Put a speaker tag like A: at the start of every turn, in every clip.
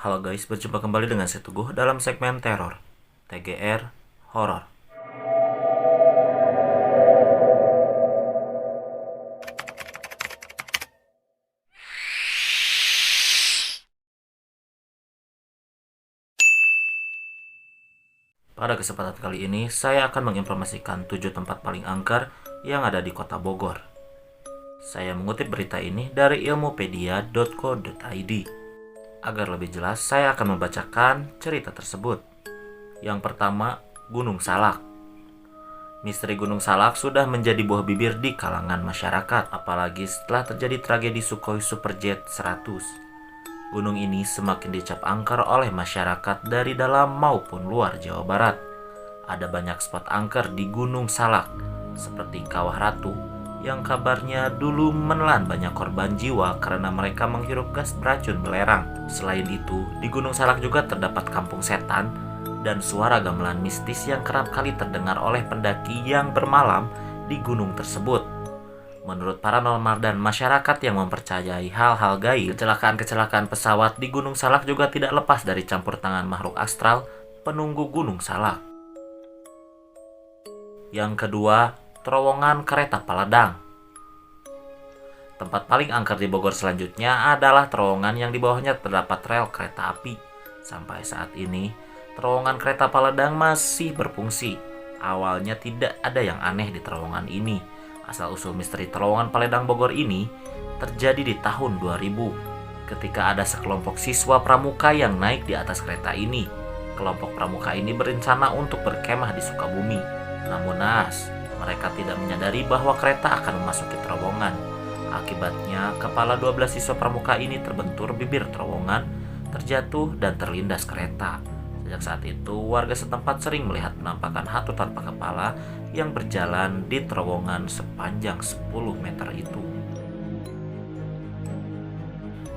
A: Halo guys, berjumpa kembali dengan saya Teguh dalam segmen teror TGR Horor. Pada kesempatan kali ini, saya akan menginformasikan 7 tempat paling angker yang ada di kota Bogor. Saya mengutip berita ini dari ilmupedia.co.id. Agar lebih jelas, saya akan membacakan cerita tersebut. Yang pertama, Gunung Salak. Misteri Gunung Salak sudah menjadi buah bibir di kalangan masyarakat, apalagi setelah terjadi tragedi Sukhoi Superjet 100. Gunung ini semakin dicap angker oleh masyarakat dari dalam maupun luar Jawa Barat. Ada banyak spot angker di Gunung Salak, seperti Kawah Ratu, yang kabarnya dulu menelan banyak korban jiwa karena mereka menghirup gas beracun belerang. Selain itu, di Gunung Salak juga terdapat kampung setan dan suara gamelan mistis yang kerap kali terdengar oleh pendaki yang bermalam di gunung tersebut. Menurut paranormal dan masyarakat yang mempercayai hal-hal gaib, kecelakaan-kecelakaan pesawat di Gunung Salak juga tidak lepas dari campur tangan makhluk astral penunggu Gunung Salak. Yang kedua, terowongan kereta Paledang. Tempat paling angker di Bogor selanjutnya adalah terowongan yang di bawahnya terdapat rel kereta api. Sampai saat ini, terowongan kereta Paledang masih berfungsi. Awalnya tidak ada yang aneh di terowongan ini. Asal-usul misteri terowongan Paledang Bogor ini terjadi di tahun 2000 ketika ada sekelompok siswa pramuka yang naik di atas kereta ini. Kelompok pramuka ini berencana untuk berkemah di Sukabumi. Namun naas, mereka tidak menyadari bahwa kereta akan memasuki terowongan. Akibatnya, kepala 12 siswa pramuka ini terbentur bibir terowongan, terjatuh dan terlindas kereta. Sejak saat itu, warga setempat sering melihat penampakan hantu tanpa kepala yang berjalan di terowongan sepanjang 10 meter itu.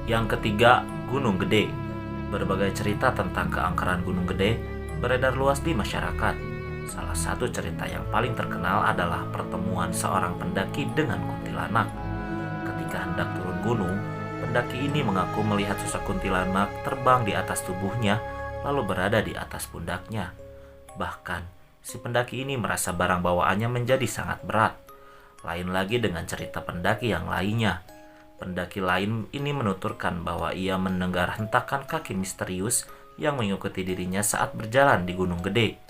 A: Yang ketiga, Gunung Gede. Berbagai cerita tentang keangkeran Gunung Gede beredar luas di masyarakat. Salah satu cerita yang paling terkenal adalah pertemuan seorang pendaki dengan kuntilanak. Ketika hendak turun gunung, pendaki ini mengaku melihat sosok kuntilanak terbang di atas tubuhnya lalu berada di atas pundaknya. Bahkan, si pendaki ini merasa barang bawaannya menjadi sangat berat. Lain lagi dengan cerita pendaki yang lainnya. Pendaki lain ini menuturkan bahwa ia mendengar hentakan kaki misterius yang mengikuti dirinya saat berjalan di Gunung Gede.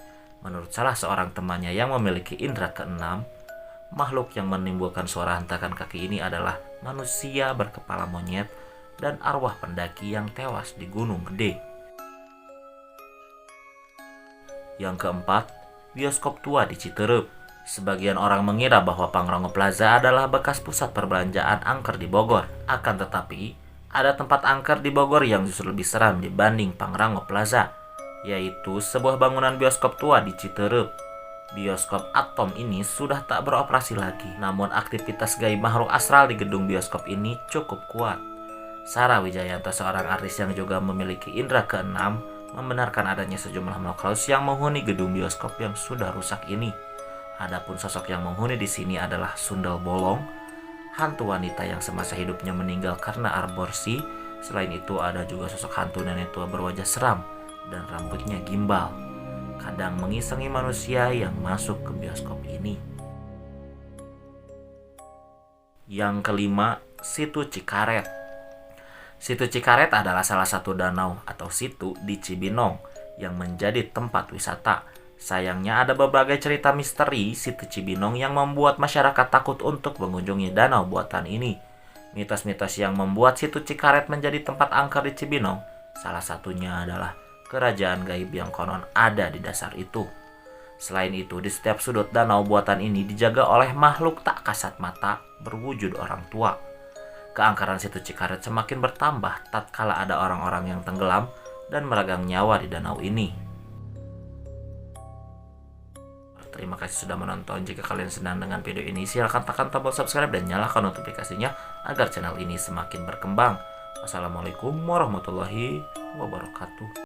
A: Menurut salah seorang temannya yang memiliki indera keenam, makhluk yang menimbulkan suara hentakan kaki ini adalah manusia berkepala monyet dan arwah pendaki yang tewas di Gunung Gede. Yang keempat, bioskop tua di Citeureup. Sebagian orang mengira bahwa Pangrango Plaza adalah bekas pusat perbelanjaan angker di Bogor. Akan tetapi, ada tempat angker di Bogor yang justru lebih seram dibanding Pangrango Plaza, yaitu sebuah bangunan bioskop tua di Citeureup. Bioskop Atom ini sudah tak beroperasi lagi, namun aktivitas gaib makhluk astral di gedung bioskop ini cukup kuat. Sarah Wijayanto, seorang artis yang juga memiliki indera keenam, membenarkan adanya sejumlah makhluk halus yang menghuni gedung bioskop yang sudah rusak ini. Adapun sosok yang menghuni di sini adalah Sundel Bolong, hantu wanita yang semasa hidupnya meninggal karena aborsi. Selain itu ada juga sosok hantu nenek tua berwajah seram dan rambutnya gimbal, kadang mengisengi manusia yang masuk ke bioskop ini. Yang kelima, Situ Cikaret. Situ Cikaret adalah salah satu danau atau situ di Cibinong yang menjadi tempat wisata. Sayangnya ada berbagai cerita misteri Situ Cibinong yang membuat masyarakat takut untuk mengunjungi danau buatan ini. Mitos-mitos yang membuat Situ Cikaret menjadi tempat angker di Cibinong, salah satunya adalah kerajaan gaib yang konon ada di dasar itu. Selain itu, di setiap sudut danau buatan ini dijaga oleh makhluk tak kasat mata berwujud orang tua. Keangkeran Situ Cikaret semakin bertambah tatkala ada orang-orang yang tenggelam dan meregang nyawa di danau ini. Terima kasih sudah menonton. Jika kalian senang dengan video ini, silahkan tekan tombol subscribe dan nyalakan notifikasinya agar channel ini semakin berkembang. Wassalamualaikum warahmatullahi wabarakatuh.